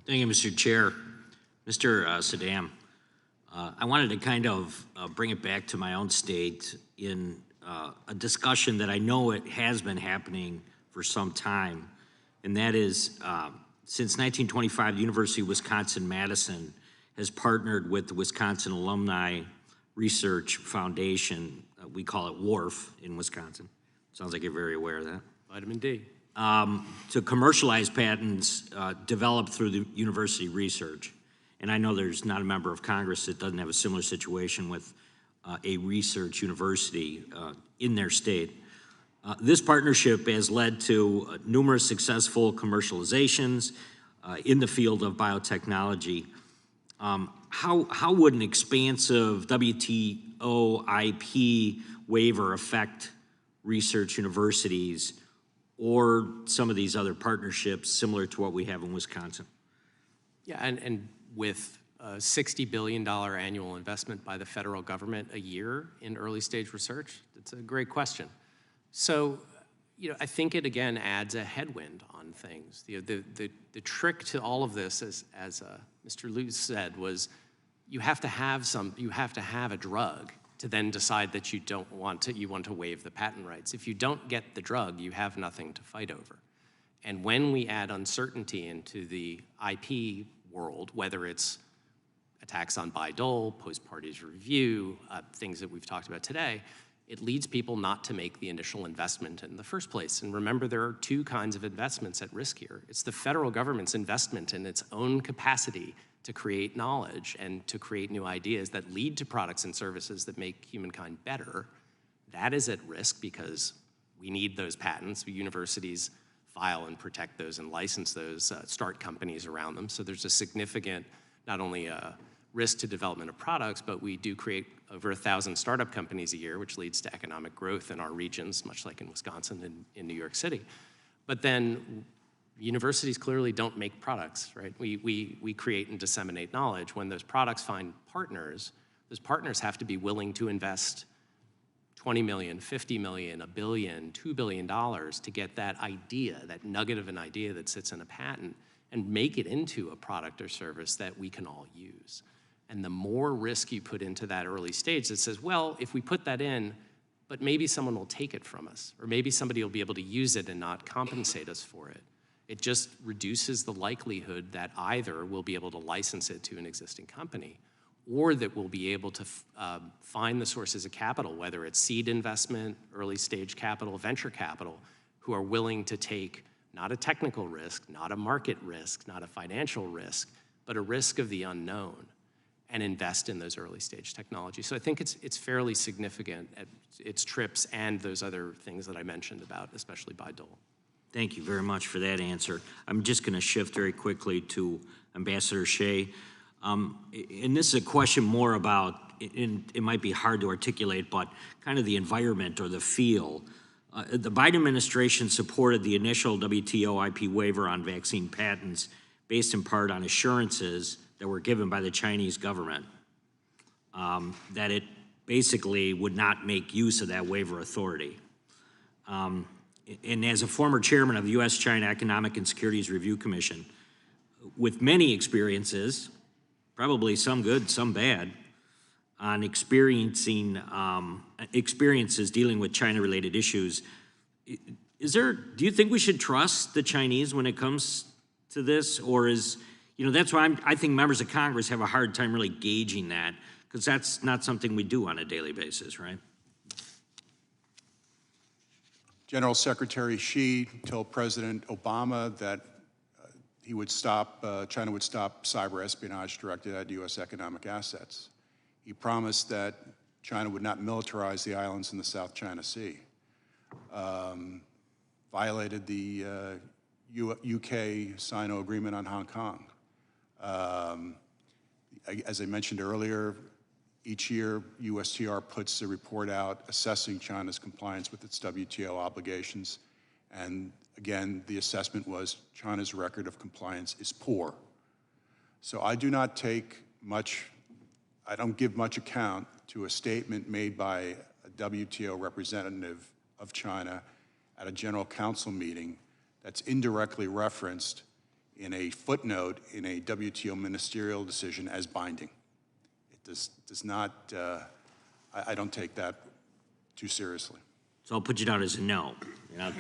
Thank you, Mr. Chair. Mr. Saddam, I wanted to kind of bring it back to my own state in a discussion that I know it has been happening for some time, and that is since 1925, the University of Wisconsin-Madison has partnered with the Wisconsin Alumni Research Foundation. We call it WARF in Wisconsin. Sounds like you're very aware of that. Vitamin D. To commercialize patents developed through the university research. And I know there's not a member of Congress that doesn't have a similar situation with a research university in their state. This partnership has led to numerous successful commercializations in the field of biotechnology. How would an expansive WTO IP waiver affect research universities or some of these other partnerships similar to what we have in Wisconsin? Yeah, and with a $60 billion annual investment by the federal government a year in early stage research, it's a great question. So, I think it again adds a headwind on things. The trick to all of this, as Mr. Liu said, was you have to have a drug to then decide that you want to waive the patent rights. If you don't get the drug, you have nothing to fight over. And when we add uncertainty into the IP world, whether it's attacks on Bayh-Dole, post-parties review, things that we've talked about today, it leads people not to make the initial investment in the first place. And remember, there are two kinds of investments at risk here. It's the federal government's investment in its own capacity to create knowledge and to create new ideas that lead to products and services that make humankind better. That is at risk because we need those patents. Universities file and protect those and license those, start companies around them. So there's a significant, not only risk to development of products, but we do create over 1,000 startup companies a year, which leads to economic growth in our regions, much like in Wisconsin and in New York City. But then universities clearly don't make products, right? We create and disseminate knowledge. When those products find partners, those partners have to be willing to invest $20 million, $50 million, $1 billion, $2 billion to get that idea, that nugget of an idea that sits in a patent, and make it into a product or service that we can all use. And the more risk you put into that early stage that says, well, if we put that in, but maybe someone will take it from us, or maybe somebody will be able to use it and not compensate us for it, it just reduces the likelihood that either we'll be able to license it to an existing company or that we'll be able to find the sources of capital, whether it's seed investment, early stage capital, venture capital, who are willing to take not a technical risk, not a market risk, not a financial risk, but a risk of the unknown and invest in those early stage technologies. So I think it's fairly significant at its trips and those other things that I mentioned about, especially Bayh-Dole. Thank you very much for that answer. I'm just going to shift very quickly to Ambassador Shea. And this is a question more about, and it might be hard to articulate, but kind of the environment or the feel. The Biden administration supported the initial WTO IP waiver on vaccine patents based in part on assurances that were given by the Chinese government that it basically would not make use of that waiver authority. And as a former chairman of the U.S.-China Economic and Securities Review Commission, with many experiences, probably some good, some bad, on experiences dealing with China-related issues, do you think we should trust the Chinese when it comes to this? Or that's why I think members of Congress have a hard time really gauging that, because that's not something we do on a daily basis, right? General Secretary Xi told President Obama that China would stop cyber espionage directed at U.S. economic assets. He promised that China would not militarize the islands in the South China Sea. Violated the UK Sino agreement on Hong Kong. As I mentioned earlier, each year, USTR puts a report out assessing China's compliance with its WTO obligations. And again, the assessment was China's record of compliance is poor. So I don't give much account to a statement made by a WTO representative of China at a General Council meeting that's indirectly referenced in a footnote in a WTO ministerial decision as binding. It does not, I don't take that too seriously. So I'll put you down as a no. You know?